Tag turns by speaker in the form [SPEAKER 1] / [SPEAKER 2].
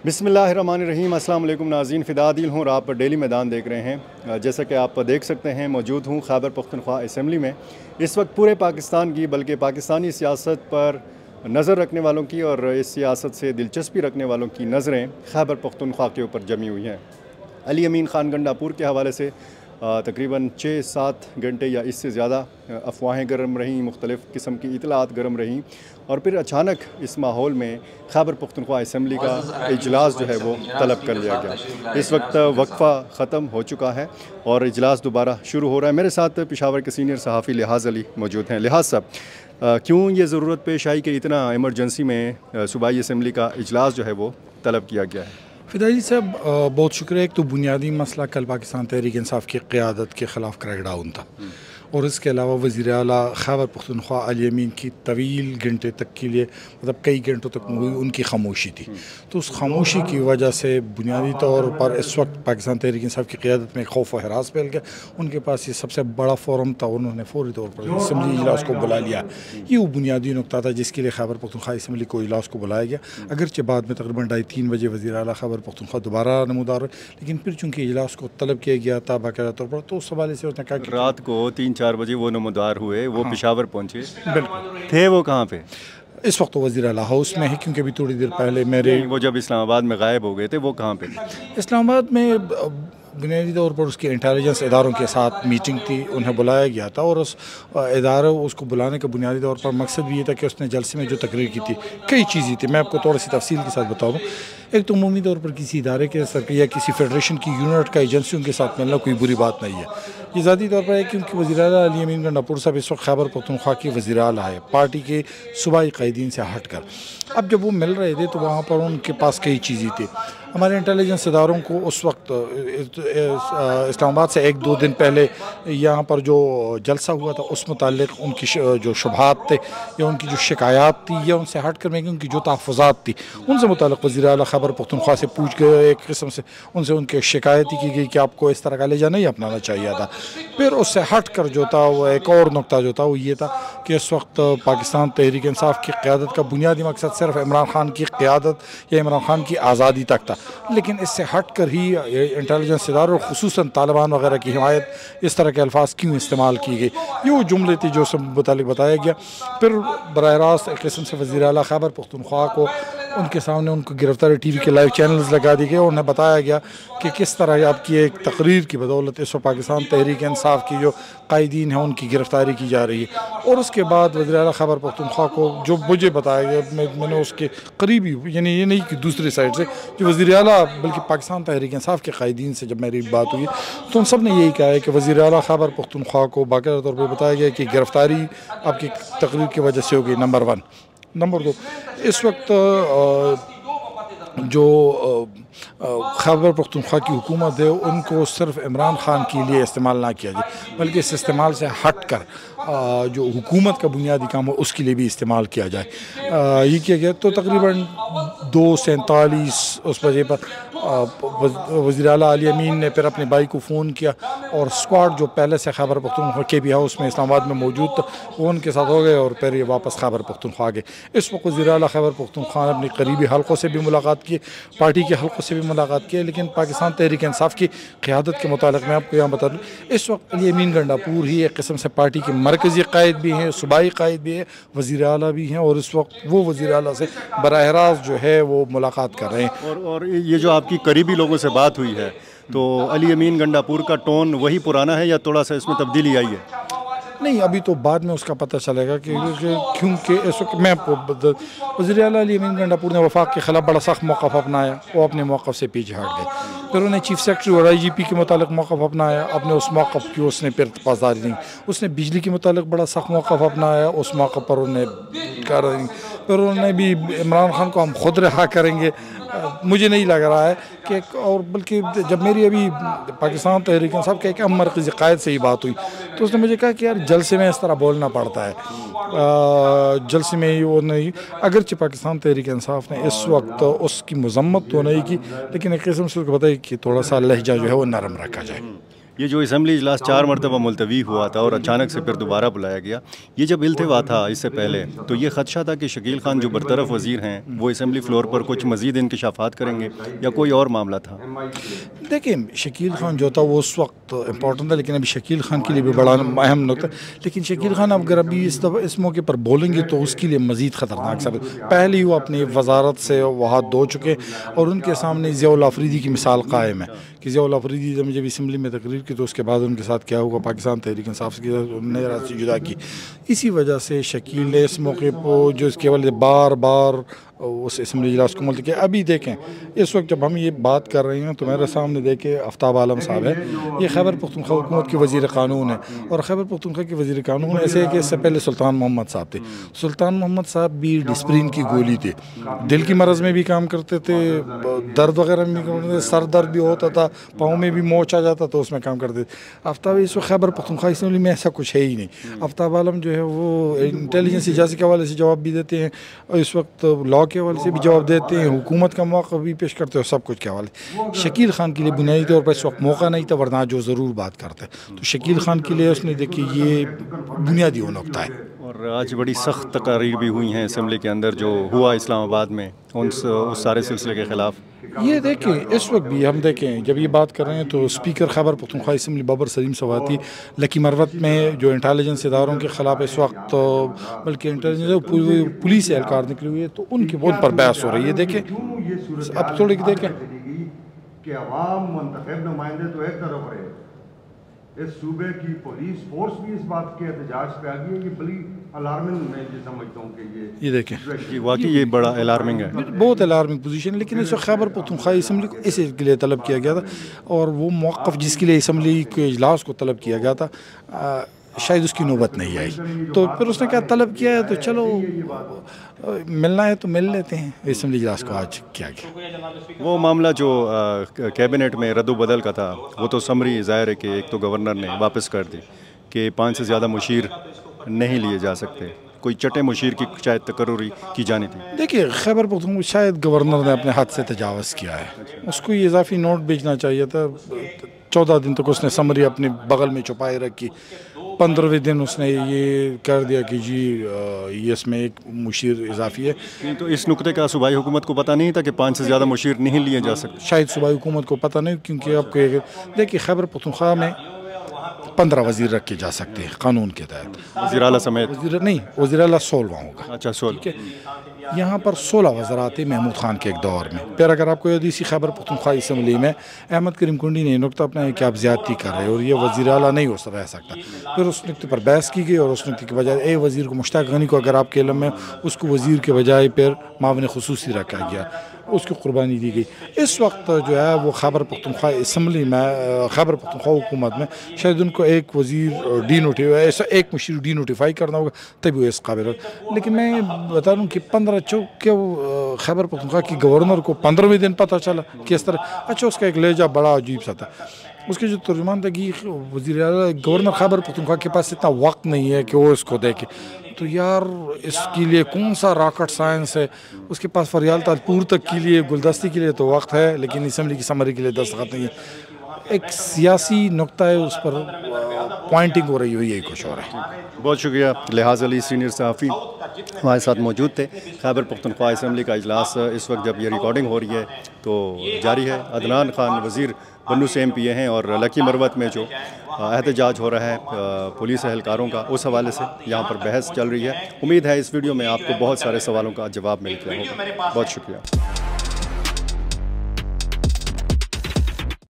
[SPEAKER 1] بسم اللہ الرحمن الرحیم۔ السلام علیکم ناظرین، فدا عادل ہوں اور آپ ڈیلی میدان دیکھ رہے ہیں۔ جیسا کہ آپ دیکھ سکتے ہیں موجود ہوں خیبر پختونخوا اسمبلی میں۔ اس وقت پورے پاکستان کی بلکہ پاکستانی سیاست پر نظر رکھنے والوں کی اور اس سیاست سے دلچسپی رکھنے والوں کی نظریں خیبر پختونخوا کے اوپر جمی ہوئی ہیں۔ علی امین خان گنڈاپور کے حوالے سے تقریباً 6-7 گھنٹے یا اس سے زیادہ افواہیں گرم رہیں، مختلف قسم کی اطلاعات گرم رہیں، اور پھر اچانک اس ماحول میں خیبر پختونخوا اسمبلی کا اجلاس جو ہے وہ طلب کر لیا گیا۔ اس وقت وقفہ ختم ہو چکا ہے اور اجلاس دوبارہ شروع ہو رہا ہے۔ میرے ساتھ پشاور کے سینئر صحافی لحاظ علی موجود ہیں۔ لحاظ صاحب، کیوں یہ ضرورت پیش آئی کہ اتنا ایمرجنسی میں صوبائی اسمبلی کا اجلاس جو ہے وہ طلب کیا گیا ہے؟
[SPEAKER 2] فدائی صاحب بہت شکریہ۔ ایک تو بنیادی مسئلہ کل پاکستان تحریک انصاف کی قیادت کے خلاف کریک ڈاؤن تھا، اور اس کے علاوہ وزیر اعلیٰ خیبر پختونخوا علی امین کی طویل گھنٹے تک کے لیے کئی گھنٹوں تک ان کی خاموشی تھی۔ تو اس خاموشی کی وجہ سے بنیادی طور پر اس وقت پاکستان تحریک انصاف کی قیادت میں خوف و ہراس پھیل گیا۔ ان کے پاس یہ سب سے بڑا فورم تھا، انہوں نے فوری طور پر اسمبلی اجلاس کو بلا لیا۔ یہ وہ بنیادی نقطہ تھا جس کے لیے خیبر پختونخوا اسمبلی کو اجلاس کو بلایا گیا، اگرچہ بعد میں تقریباً 2:30 بجے وزیر اعلیٰ خیبر پختونخوا دوبارہ نمودار ہوئے، لیکن پھر چونکہ اجلاس کو طلب کیا گیا تھا باقاعدہ طور پر، تو اس حوالے سے اس نے کہا کہ
[SPEAKER 1] رات کو 3-4 بجے وہ نمودار ہوئے، وہ پشاور پہنچے۔
[SPEAKER 2] بالکل
[SPEAKER 1] تھے وہ کہاں پہ؟
[SPEAKER 2] اس وقت وزیر اعلیٰ ہاؤس میں ہے، کیونکہ ابھی تھوڑی دیر پہلے
[SPEAKER 1] وہ جب اسلام آباد میں غائب ہو گئے تھے وہ کہاں پہ تھے؟
[SPEAKER 2] اسلام آباد میں بنیادی طور پر اس کی انٹیلیجنس اداروں کے ساتھ میٹنگ تھی، انہیں بلایا گیا تھا، اور اس اس کو بلانے کا بنیادی طور پر مقصد بھی یہ تھا کہ اس نے جلسے میں جو تقریر کی تھی، کئی چیزیں تھیں، میں آپ کو تھوڑی سی تفصیل کے ساتھ بتاؤں۔ ایک تو عمومی طور پر کسی ادارے کے یا کسی فیڈریشن کی یونٹ کا ایجنسیوں کے ساتھ ملنا کوئی بری بات نہیں ہے۔ یہ ذاتی طور پر ہے کیونکہ وزیر اعلیٰ علی امین گنڈاپور صاحب اس وقت خیبر پختونخوا کے وزیر اعلیٰ ہے، پارٹی کے صوبائی قائدین سے ہٹ کر۔ اب جب وہ مل رہے تھے تو وہاں پر ان کے پاس کئی چیزیں تھیں۔ ہمارے انٹیلیجنس اداروں کو اس وقت اسلام آباد سے 1-2 دن پہلے یہاں پر جو جلسہ ہوا تھا اس متعلق ان کی جو شبہات تھے یا ان کی جو شکایات تھی یا ان سے ہٹ کر میں ان کی جو تحفظات تھی ان سے متعلق وزیر اعلیٰ خیبر پختونخوا سے پوچھ گئے، ایک قسم سے ان کے شکایت کی گئی کہ آپ کو اس طرح کا لہجہ نہیں اپنانا چاہیے تھا۔ پھر اس سے ہٹ کر جو تھا وہ ایک اور نقطہ جو تھا وہ یہ تھا کہ اس وقت پاکستان تحریک انصاف کی قیادت کا بنیادی مقصد صرف عمران خان کی قیادت یا عمران خان کی آزادی تک تھا، لیکن اس سے ہٹ کر ہی انٹیلیجنس اداروں خصوصاً طالبان وغیرہ کی حمایت اس طرح کے الفاظ کیوں استعمال کی گئی، یہ وہ جملے تھے جو سب متعلق بتایا گیا۔ پھر براہ راست ایک قسم سے وزیر اعلیٰ خیبر پختونخوا کو ان کے سامنے ان کو گرفتاری ٹی وی کے لائیو چینلز لگا دی گئے، اور انہیں بتایا گیا کہ کس طرح آپ کی ایک تقریر کی بدولت اس وقت پاکستان تحریک انصاف کی جو قائدین ہیں ان کی گرفتاری کی جا رہی ہے۔ اور اس کے بعد وزیر اعلیٰ خیبر پختونخوا کو جو مجھے بتایا گیا، میں نے اس کے قریبی، یعنی یہ نہیں کہ دوسری سائڈ سے جو وزیر اعلیٰ بلکہ پاکستان تحریک انصاف کے قائدین سے جب میری بات ہوئی تو ان سب نے یہی کہا ہے کہ وزیر اعلیٰ خیبر پختونخوا کو باقاعدہ طور پر بتایا گیا کہ گرفتاری آپ کی تقریر کی وجہ سے ہوگی، نمبر 1۔ نمبر 2، اس وقت جو خیبر پختونخوا کی حکومت ہے ان کو صرف عمران خان کے لیے استعمال نہ کیا جائے، بلکہ اس استعمال سے ہٹ کر جو حکومت کا بنیادی کام ہو اس کے لیے بھی استعمال کیا جائے، یہ کیا گیا۔ تو تقریباً 2:47 اس بجے پر وزیر اعلیٰ علی امین نے پھر اپنے بھائی کو فون کیا، اور اسکواڈ جو پہلے سے خیبر پختونخوا کے بھی ہاؤس میں اسلام آباد میں موجود تھا وہ ان کے ساتھ ہو گئے، اور پھر یہ واپس خیبر پختونخوا گئے۔ اس وقت وزیر اعلیٰ خیبر پختونخوا نے اپنی قریبی حلقوں سے بھی ملاقات کی، پارٹی کے حلقوں سے بھی ملاقات کی، لیکن پاکستان تحریک انصاف کی قیادت کے متعلق میں آپ کو یہاں بتا دوں اس وقت علی امین گنڈاپور ہی ایک قسم سے پارٹی کے مرکزی قائد بھی ہیں، صوبائی قائد بھی ہیں، وزیر اعلیٰ بھی ہیں، اور اس وقت وہ وزیر اعلیٰ سے براہ راست جو ہے وہ ملاقات کر رہے ہیں۔
[SPEAKER 1] اور یہ جو آپ کی قریبی لوگوں سے بات ہوئی ہے تو علی امین گنڈاپور کا ٹون وہی پرانا ہے یا تھوڑا سا اس میں تبدیلی آئی ہے؟
[SPEAKER 2] نہیں، ابھی تو بعد میں اس کا پتہ چلے گا کہ کیونکہ اس وقت میں وزیر اعلیٰ علی امین گنڈاپور نے وفاق کے خلاف بڑا سخت موقف اپنایا، وہ اپنے موقف سے پیچھے ہٹ گئے۔ پھر انہوں نے چیف سیکرٹری اور IGP کے متعلق موقف اپنایا، اپنے اس موقف کی اس نے پھر پاسداری نہیں۔ اس نے بجلی کے متعلق بڑا سخت موقف اپنایا، اس موقع پر انہوں نے کہا رہی۔ پھر انہوں نے بھی عمران خان کو ہم خود رہا کریں گے، مجھے نہیں لگ رہا ہے کہ، اور بلکہ جب میری ابھی پاکستان تحریک انصاف کے ایک اہم مرکزی قائد سے ہی بات ہوئی تو اس نے مجھے کہا کہ یار جلسے میں اس طرح بولنا پڑتا ہے، جلسے میں ہی وہ نہیں، اگرچہ پاکستان تحریک انصاف نے اس وقت اس کی مذمت تو نہیں کی، لیکن ایک قسم سے اس کو بتایا کہ تھوڑا سا لہجہ جو ہے وہ نرم رکھا جائے۔
[SPEAKER 1] یہ جو اسمبلی اجلاس 4 مرتبہ ملتوی ہوا تھا اور اچانک سے پھر دوبارہ بلایا گیا، یہ جب التوا تھا اس سے پہلے تو یہ خدشہ تھا کہ شکیل خان جو برطرف وزیر ہیں وہ اسمبلی فلور پر کچھ مزید انکشافات کریں گے یا کوئی اور معاملہ تھا؟
[SPEAKER 2] دیکھیں شکیل خان جو تھا وہ اس وقت امپورٹنٹ تھا، لیکن ابھی شکیل خان کے لیے بھی بڑا اہم نقطہ، لیکن شکیل خان اگر ابھی اس موقع پر بولیں گے تو اس کے لیے مزید خطرناک ثابت۔ پہلے ہی وہ اپنی وزارت سے وہ ہاتھ دھو چکے اور ان کے سامنے ضیاء العفریدی کی مثال قائم ہے کہ ضیاء العفریدی جب اسمبلی میں تقریر کی تو اس کے بعد ان کے ساتھ کیا ہوا، پاکستان تحریک انصاف سے انہوں نے راست سے جدا کی۔ اسی وجہ سے شکیل نے اس موقع پر جو اس کے والے بار بار اس اسمبلی اجلاس کو ملتوی کیا۔ ابھی دیکھیں اس وقت جب ہم یہ بات کر رہے ہیں تو میرے سامنے دیکھیں آفتاب عالم صاحب ہے، یہ خیبر پختونخوا حکومت کے وزیر قانون ہے، اور خیبر پختونخوا کے وزیر قانون ایسے ہے کہ اس سے پہلے سلطان محمد صاحب تھے۔ سلطان محمد صاحب بھی ڈسپرین کی گولی تھے، دل کی مرض میں بھی کام کرتے تھے، درد وغیرہ میں بھی کام کرتے تھے، سر درد بھی ہوتا تھا، پاؤں میں بھی موچ آ جاتا تو اس میں کام کرتے تھے۔ آفتاب اس وقت خیبر پختونخوا اسمبلی میں ایسا کچھ ہے ہی نہیں۔ آفتاب عالم جو ہے وہ انٹیلیجنس ایجنسی کے حوالے سے جواب بھی دیتے ہیں، اور اس وقت لاء کے حوالے سے بھی جواب دیتے ہیں، حکومت کا موقع بھی پیش کرتے ہیں، سب کچھ کے حوالے۔ شکیل خان کے لیے بنیادی طور پر اس وقت موقع نہیں تھا، ورنہ جو ضرور بات کرتے، تو شکیل خان کے لیے اس نے دیکھی یہ بنیادی وہ نقطہ ہے۔
[SPEAKER 1] اور آج بڑی سخت تقاریر بھی ہوئی ہیں اسمبلی کے اندر جو ہوا اسلام آباد میں اس سارے سلسلے کے خلاف۔
[SPEAKER 2] یہ دیکھیں اس وقت بھی ہم دیکھیں جب یہ بات کر رہے ہیں تو اسپیکر خیبر پختونخوا اسمبلی بابر سلیم سواتی لکی مروت میں جو انٹیلیجنس اداروں کے خلاف اس وقت بلکہ انٹیلیجنس پولیس اہلکار نکلے ہوئے تو ان پر بحث ہو رہی ہے۔ دیکھیں اب تھوڑی دیکھیں
[SPEAKER 3] کہ عوام منتخب نمائندے تو ایک طرف رہے، اس صوبے کی پولیس فورس بھی اس بات کے احتجاج پہ آ گئی ہے، یہ بڑی الارمنگ میں یہ سمجھتا ہوں کہ
[SPEAKER 2] یہ دیکھیں
[SPEAKER 1] واقعی یہ بڑا الارمنگ ہے،
[SPEAKER 2] بہت الارمنگ پوزیشن ہے۔ لیکن اس وقت خیبر پختونخوا اسمبلی کو اس کے لیے طلب کیا گیا تھا، اور وہ موقف جس کے لیے اسمبلی کے اجلاس کو طلب کیا گیا تھا شاید اس کی نوبت نہیں آئی، تو پھر اس نے کیا طلب کیا ہے تو چلو ملنا ہے تو مل لیتے ہیں، اسمبلی اجلاس کو آج کیا گیا۔
[SPEAKER 1] وہ معاملہ جو کیبنٹ میں رد و بدل کا تھا وہ تو سمری ظاہر ہے کہ ایک تو گورنر نے واپس کر دی کہ 5 سے زیادہ مشیر نہیں لیے جا سکتے، کوئی چٹے مشیر کی شاید تقرری کی جانی تھی۔
[SPEAKER 2] دیکھیے خیبر پختونخوا شاید گورنر نے اپنے ہاتھ سے تجاوز کیا ہے، اس کو یہ اضافی نوٹ بھیجنا چاہیے تھا۔ 14 دن تک اس نے سمری اپنے بغل میں چھپائے رکھی، 15ویں دن اس نے یہ کر دیا کہ جی یہ اس میں ایک مشیر اضافی ہے۔
[SPEAKER 1] تو اس نقطے کا صوبائی حکومت کو پتہ نہیں تھا کہ 5 سے زیادہ مشیر نہیں لیے جا سکتے؟
[SPEAKER 2] شاید صوبائی حکومت کو پتہ نہیں، کیونکہ آپ کو دیکھیے خیبر پختونخوا میں 15 وزیر رکھے جا سکتے ہیں قانون کے تحت،
[SPEAKER 1] وزیر اعلیٰ سمیت؟
[SPEAKER 2] وزیر اعلیٰ 16واں ہوگا۔
[SPEAKER 1] اچھا 16۔
[SPEAKER 2] یہاں پر 16 وزرات تھے محمود خان کے ایک دور میں۔ پھر اگر آپ کو یاد اسی خیبر پختونخوا اسمبلی میں احمد کریم کنڈی نے یہ نقطہ اپنا کہ آپ زیادتی کر رہے اور یہ وزیر اعلیٰ نہیں رہ سکتا، پھر اس نقطے پر بحث کی گئی اور اس نقطے کے بجائے وزیر کو مشتاق غنی کو اگر آپ کے علم میں اس کو وزیر کے بجائے پھر معاون خصوصی رکھا گیا، اس کی قربانی دی گئی۔ اس وقت جو ہے وہ خیبر پختونخوا اسمبلی میں خیبر پختونخوا حکومت میں شاید ان کو ایک وزیر ایسا ایک مشیر ڈی نوٹیفائی کرنا ہوگا تبھی وہ اس قابل ہو۔ لیکن میں بتا دوں کہ 15 کے خیبر پختونخوا کی گورنر کو 15ویں دن پتہ چلا کہ اس طرح اچھا اس کا ایک لہجہ بڑا عجیب سا تھا، اس کے جو ترجمان تھا کہ وزیر اعلیٰ گورنر خیبر پختونخوا کے پاس اتنا وقت نہیں ہے کہ وہ اس کو دیکھے، تو یار اس کے لیے کون سا راکٹ سائنس ہے، اس کے پاس فریال تاجپور تک کے لیے گلدستی کے لیے تو وقت ہے لیکن اسمبلی کی سمری کے لیے دستخط نہیں ہے۔ ایک سیاسی نقطہ ہے، اس پر پوائنٹنگ ہو رہی ہوئی ہے، کچھ ہو رہا ہے۔
[SPEAKER 1] بہت شکریہ لحاظ علی سینئر صحافی ہمارے ساتھ موجود تھے۔ خیبر پختونخوا اسمبلی کا اجلاس اس وقت جب یہ ریکارڈنگ ہو رہی ہے تو جاری ہے۔ عدنان خان وزیر بنو سے MP ہیں اور لکی مروت میں جو احتجاج ہو رہا ہے پولیس اہلکاروں کا اس حوالے سے یہاں پر بحث چل رہی ہے۔ امید ہے اس ویڈیو میں آپ کو بہت سارے سوالوں کا جواب مل گیا ہوگا۔ بہت شکریہ۔